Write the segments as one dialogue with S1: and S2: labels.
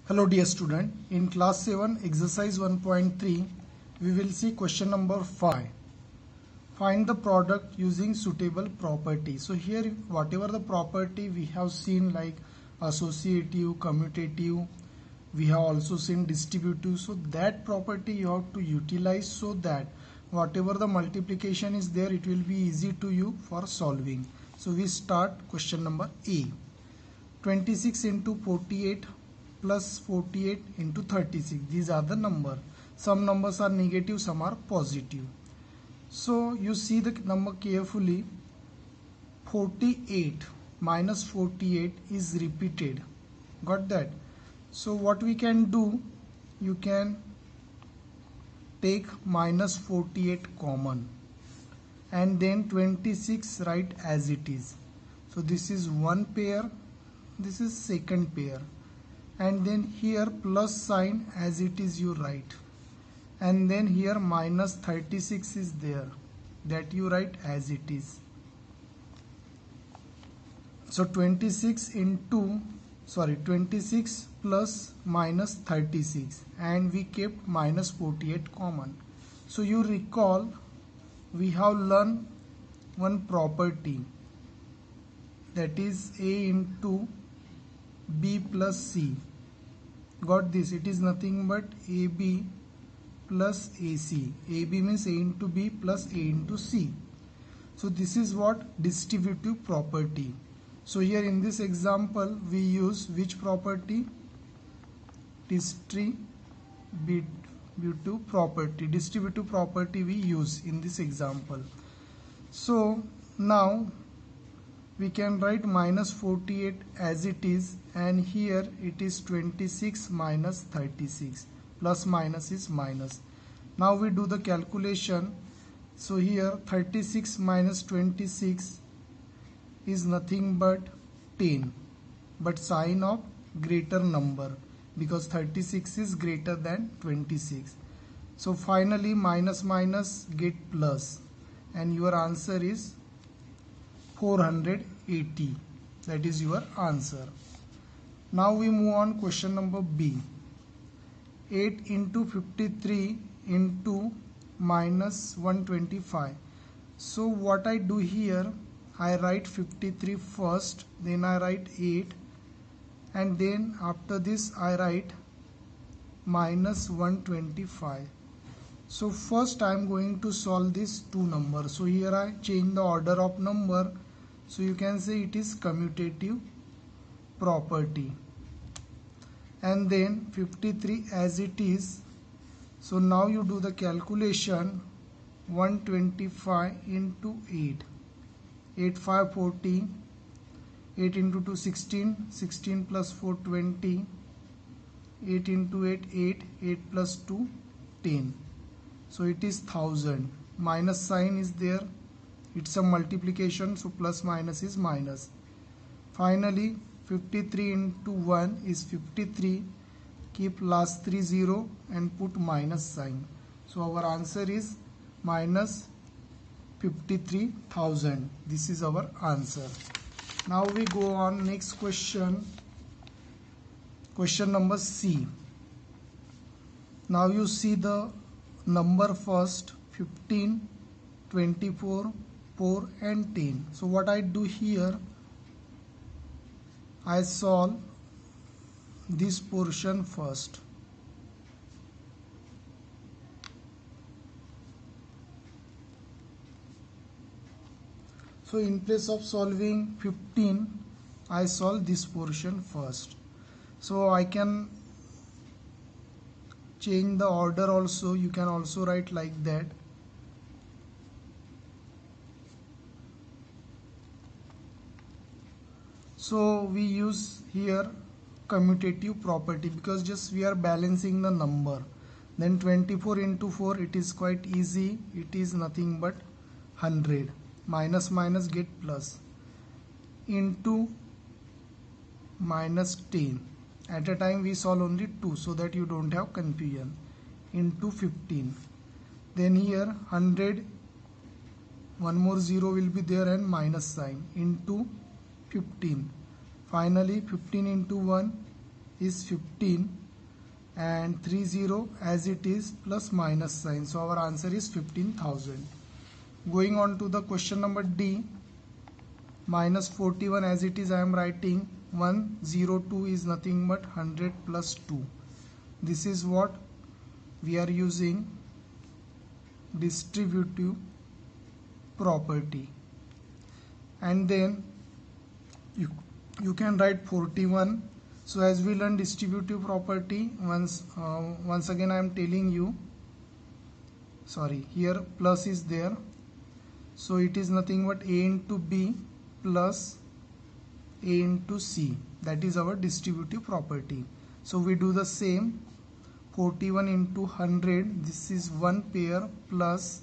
S1: Hello dear student, in class 7 exercise 1.3 we will see question number 5. Find the product using suitable property. So here whatever the property we have seen like associative, commutative, we have also seen distributive. So that property you have to utilize so that whatever the multiplication is there it will be easy to you for solving. So we start question number A. 26 into 48 plus 48 into 36. These are the number. Some numbers are negative, some are positive. So you see the number carefully. 48 minus 48 is repeated. Got that? So what we can do, you can take minus 48 common and then 26 write as it is. So this is one pair, this is second pair, and then here plus sign as it is you write, and then here minus 36 is there, that you write as it is. So 26 plus minus 36, and we kept minus 48 common. So you recall we have learned one property, that is A into B plus C. Got this? It is nothing but AB plus AC. AB means A into B plus A into C. So this is what distributive property. So here in this example we use which property? Distributive property. Distributive property we use in this example. So now we can write minus 48 as it is, and here it is 26 minus 36. Plus minus is minus. Now we do the calculation. So here 36 minus 26 is nothing but 10, but sign of greater number because 36 is greater than 26. So finally minus minus get plus, and your answer is 480. That is your answer. Now we move on question number B. 8 into 53 into minus 125. So what I do here, I write 53 first, then I write 8, and then after this I write minus 125. So first I am going to solve these two numbers. So here I change the order of number. So you can say it is commutative property. And then 53 as it is. So now you do the calculation. 125 into 8. 8 5 40. 8 into 2 16. 16 plus 4 20. 8 into 8 8. 8 plus 2 10. So it is 1000. Minus sign is there. It's a multiplication, so plus minus is minus. Finally 53 into 1 is 53. Keep last 3 0 and put minus sign. So our answer is minus 53,000. This is our answer. Now we go on next question. Question number C. Now you see the number first, 15, 24, 4 and 10. So what I do here, I solve this portion first. So in place of solving 15, I solve this portion first. So I can change the order also. You can also write like that. So we use here commutative property because just we are balancing the number. Then 24 into 4, it is quite easy. It is nothing but 100. Minus minus get plus. Into minus 10. At a time we solve only 2 so that you don't have confusion. Into 15. Then here 100. One more 0 will be there and minus sign. Into 15. Finally 15 into 1 is 15 and 30 as it is plus minus sign. So our answer is 15,000. Going on to the question number D, minus 41 as it is I am writing 102 is nothing but 100 plus 2. This is what we are using distributive property. And then you can write 41. So as we learn distributive property, once again I am telling you, sorry, here plus is there, so it is nothing but A into B plus A into C. That is our distributive property. So we do the same. 41 into 100, this is one pair, plus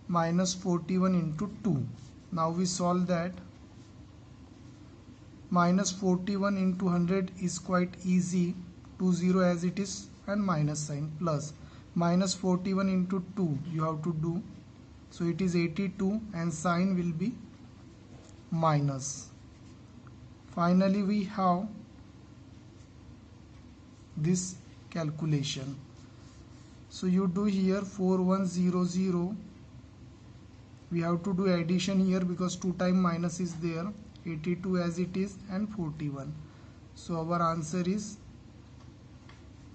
S1: minus 41 into 2. Now we solve that. Minus 41 into 100 is quite easy, 20 as it is and minus sign, plus minus 41 into 2 you have to do, so it is 82 and sign will be minus. Finally we have this calculation. So you do here 4100, we have to do addition here because 2 times minus is there, 82 as it is and 41. So our answer is,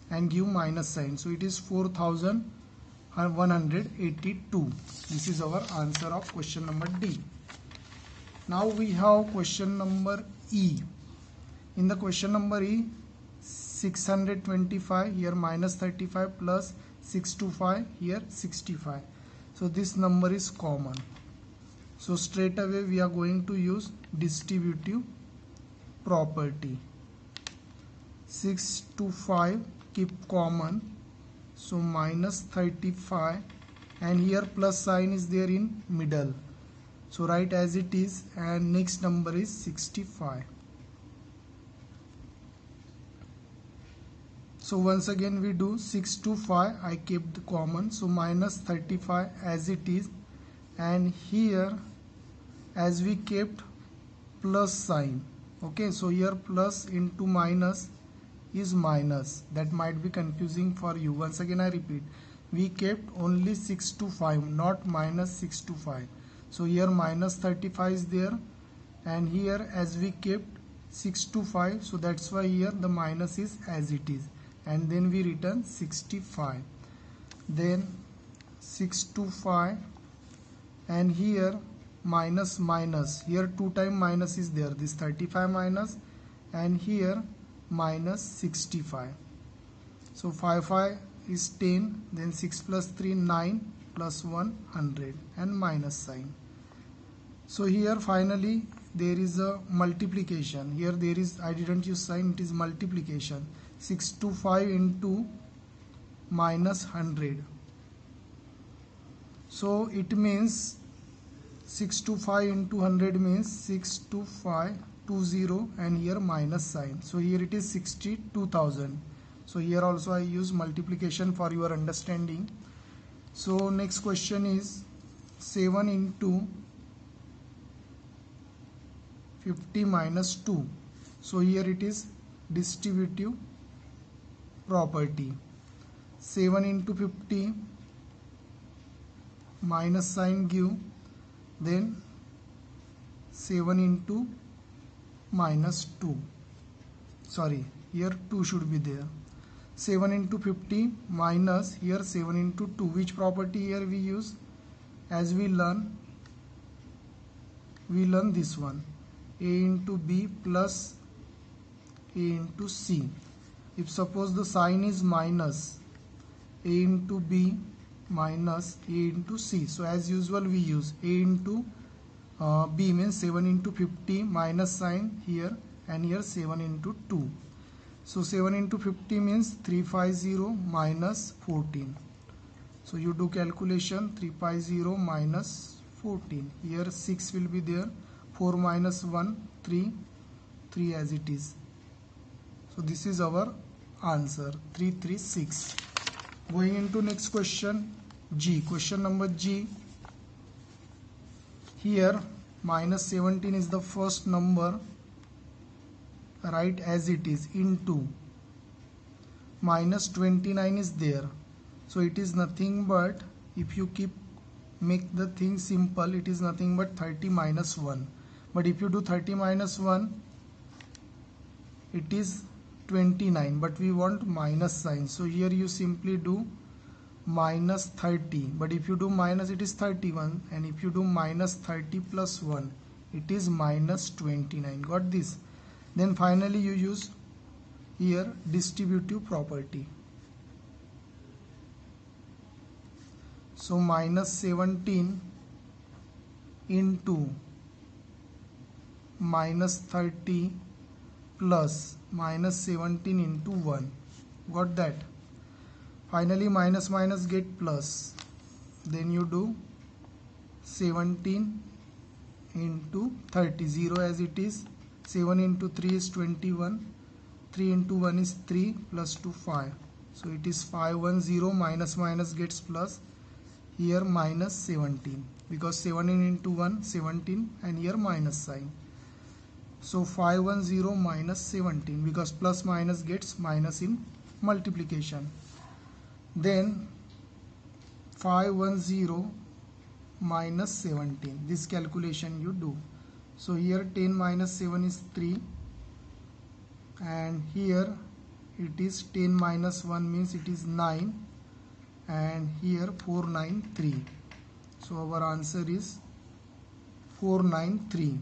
S1: and give minus sign, so it is 4182. This is our answer of question number D. Now we have question number E. In the question number E, 625, here minus 35 plus 625, here 65. So this number is common. So straight away we are going to use distributive property. 6 to 5 keep common, so minus 35, and here plus sign is there in middle, so write as it is, and next number is 65. So once again we do 6 to 5, I kept the common, so minus 35 as it is, and here as we kept plus sign. Okay, so here plus into minus is minus, that might be confusing for you. Once again I repeat, we kept only 6 to 5, not minus 6 to 5. So here minus 35 is there, and here as we kept 6 to 5, so that's why here the minus is as it is, and then we return 65. Then 6 to 5, and here minus minus, here 2 times minus is there, this 35 minus, and here minus 65. So 5 is 10, then 6 plus 3 9, plus 100, and minus sign. So here finally there is a multiplication. Here there is, I didn't use sign, it is multiplication. 6 to 5 into minus 100. So it means 6 to 5 into 100 means 6 to 5, 20, and here minus sign. So here it is 62,000. So here also I use multiplication for your understanding. So next question is 7 into 50 minus 2. So here it is distributive property. 7 into 50 minus sign give, then 7 into minus 2, sorry, here 2 should be there. 7 into 50 minus, here 7 into 2. Which property here we use? As we learn this one, A into B plus A into C. If suppose the sign is minus, A into B minus A into C. So as usual we use A into B means 7 into 50 minus sign here, and here 7 into 2. So 7 into 50 means 350 minus 14. So you do calculation, 350 minus 14. Here 6 will be there, 4 minus 1, 3 as it is. So this is our answer, 336. Going into next question, G. Question number G. Here minus 17 is the first number, write as it is into minus 29 is there, so it is nothing but, if you make the thing simple, it is nothing but 30 minus 1. But if you do 30 minus 1, it is 29, but we want minus sign, so here you simply do minus 30. But if you do minus, it is 31, and if you do minus 30 plus 1, it is minus 29. Got this? Then finally you use here distributive property. So minus 17 into minus 30 plus minus 17 into 1. Got that? Finally minus minus get plus. Then you do 17 into 30, 0 as it is. 7 into 3 is 21. 3 into 1 is 3 plus 2 5. So it is 510, minus minus gets plus. Here minus 17, because 17 into 1 17, and here minus sign. So 510 minus 17, because plus minus gets minus in multiplication. Then 510 minus 17, this calculation you do. So here 10 minus 7 is 3, and here it is 10 minus 1 means it is 9, and here 493. So our answer is 493.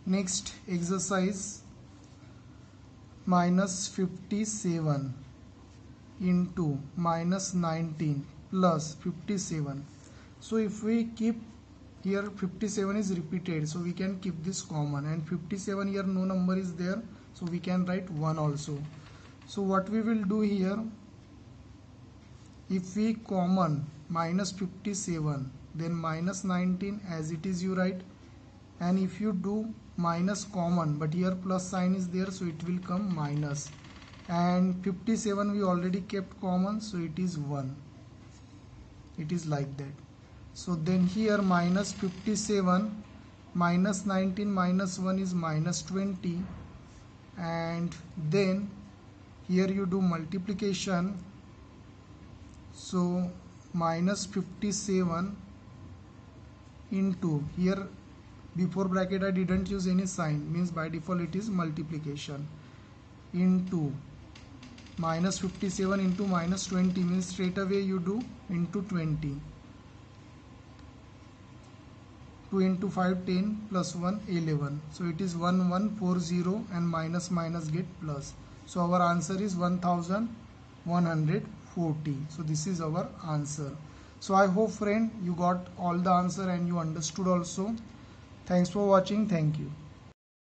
S1: Next exercise, minus 57 into minus 19 plus 57. So if we keep here 57 is repeated, so we can keep this common, and 57 here no number is there, so we can write 1 also. So what we will do here, if we common minus 57, then minus 19 as it is you write, and if you do minus common, but here plus sign is there, so it will come minus, and 57 we already kept common, so it is 1. It is like that. So then here minus 57 minus 19 minus 1 is minus 20, and then here you do multiplication. So minus 57 into, here before bracket I didn't use any sign, means by default it is multiplication, into minus 57 into minus 20 means straight away you do into 20. 2 into 5 10 plus 1 11. So it is 1140, and minus minus get plus. So our answer is 1140. So this is our answer. So I hope friend you got all the answer and you understood also. Thanks for watching. Thank you.